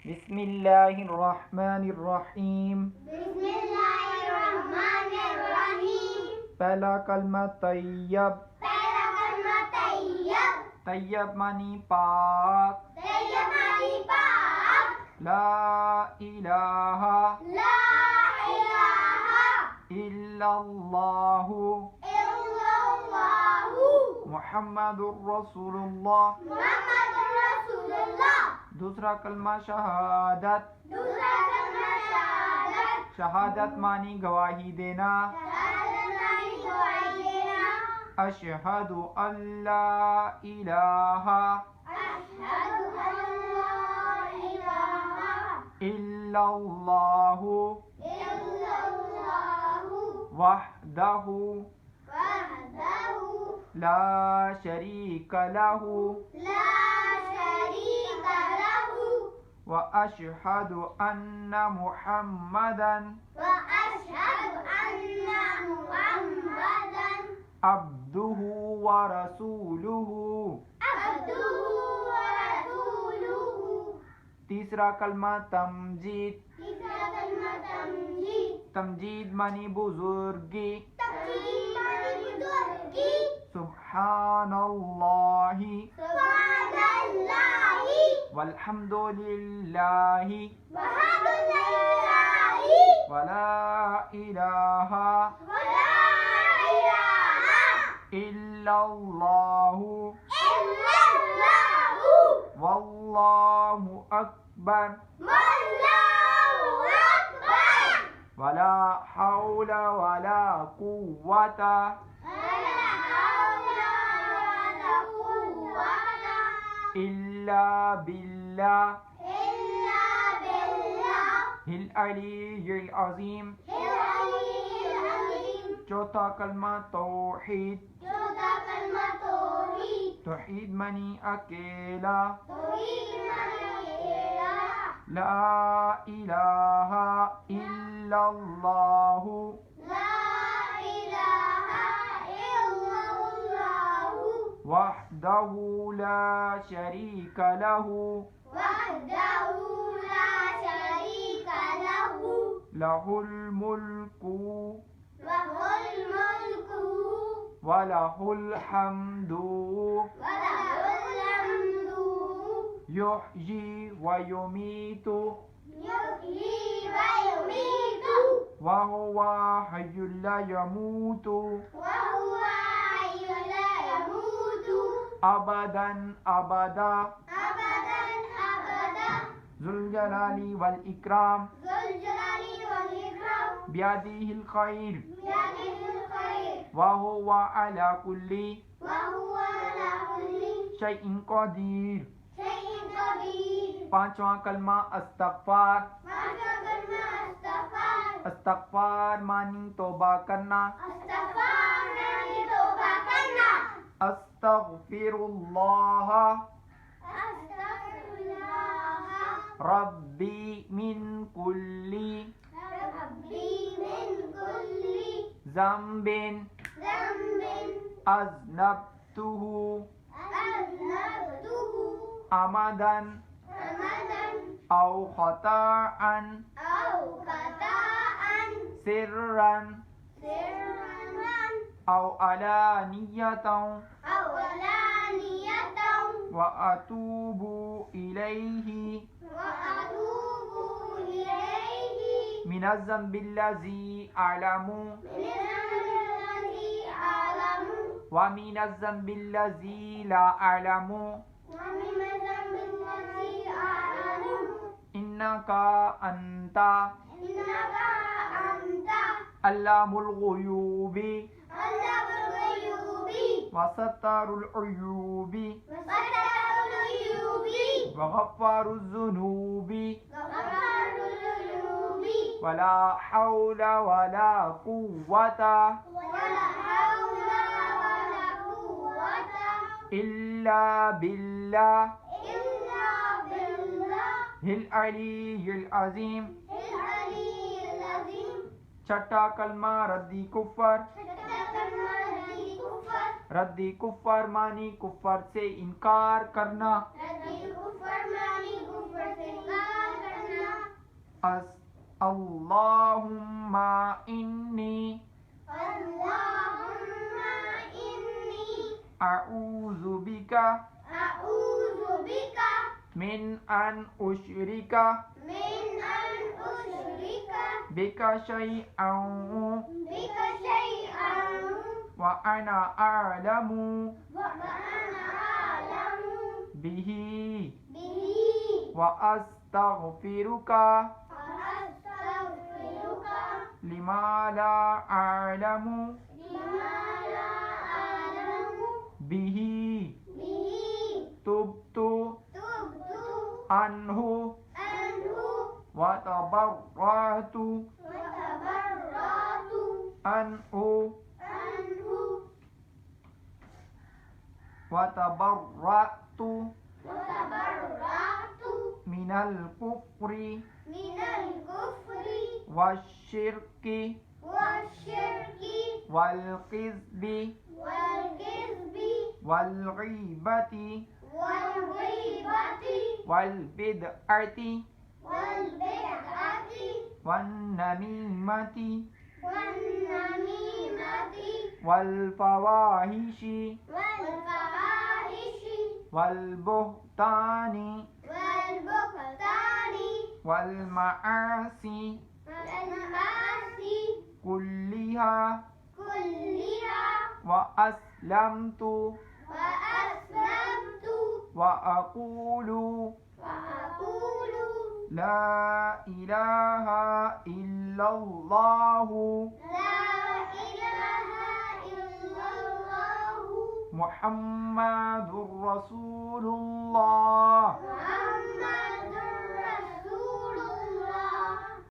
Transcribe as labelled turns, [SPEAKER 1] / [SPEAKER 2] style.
[SPEAKER 1] बिस्मिल्लाहिर्रहमानिर्रहीम। पहला कलमा तैयब। तैयब मानी पाक। ला इलाहा इल्लल्लाहु मुहम्मदुर रसूलुल्लाह। दूसरा कलमा शहादत। शहादत मानी गवाही देना। अशहदु अल्ला इलाहा इल्लल्लाहु वहदहु ला शरीका लहु व अशहदु अन्ना मुहम्मदन अब्दुहु व रसूलुहु। तीसरा कलमा तमजीद। तमजीद मानी बुजुर्गी। सुब्हानल्लाहि वल्हम्दुलिल्लाहि वला इलाहा इल्लल्लाहु वल्लाहु अकबर वला हौला वला कुव्वता इल्ला बिल्लाह हिल अलीय्यिल अज़ीम। चौथा कलमा तौहीद। तौहीद मनी अकेला। ला इलाहा इल्लल्लाहु वहदहु ला शरीका लहु लहुल मुल्कु वलहुल हम्दु युहयी व युमीतु वहुवा हय्युल ला यमूतु अबदन अबदा ज़ुल जलाली वल इकराम बियदिहिल खैर वहुवा अला कुल्ली शैइन क़दीर। पांचवा कलमा अस्तग़फ़ार। अस्तग़फ़ार मानी तौबा करना। अस्तग़फिरुल्लाह रब्बी मिन कुल्ली ज़ंबिन अज़नबतुहु अमदन औ ख़ताअन सिर्रन औ अलानियतन व अतूबु इलैहि मिनज़्ज़म्बिल्लज़ी अअलमु व मिनज़्ज़म्बिल्लज़ी ला अअलमु इन्नका अंता अल्लामुल ग़ुयूबी व सत्तारुल उयूबी व गफ़्फ़ारुज़ ज़ुनूबी वला हौला वला कुव्वता इल्ला बिल्लाह हिल अलीय्यिल अज़ीम। छठा कलमा रद्दी कुफ़र। रद्दी कुफ़र मानी कुफ़र से इनकार करना। اللهم إني أعوذ بك من أن أشرك بك شيئا وأنا أعلم به وأستغفرك لما لا أعلم به تبت عنه وتبرأت عنه وتبرأت من الكفر والشرك والكذب والغيبة والبدعة والنميمة والفواحش والبهتان والمعاصي كلها وأسلمت وأقول لا إله إلا الله محمد رسول الله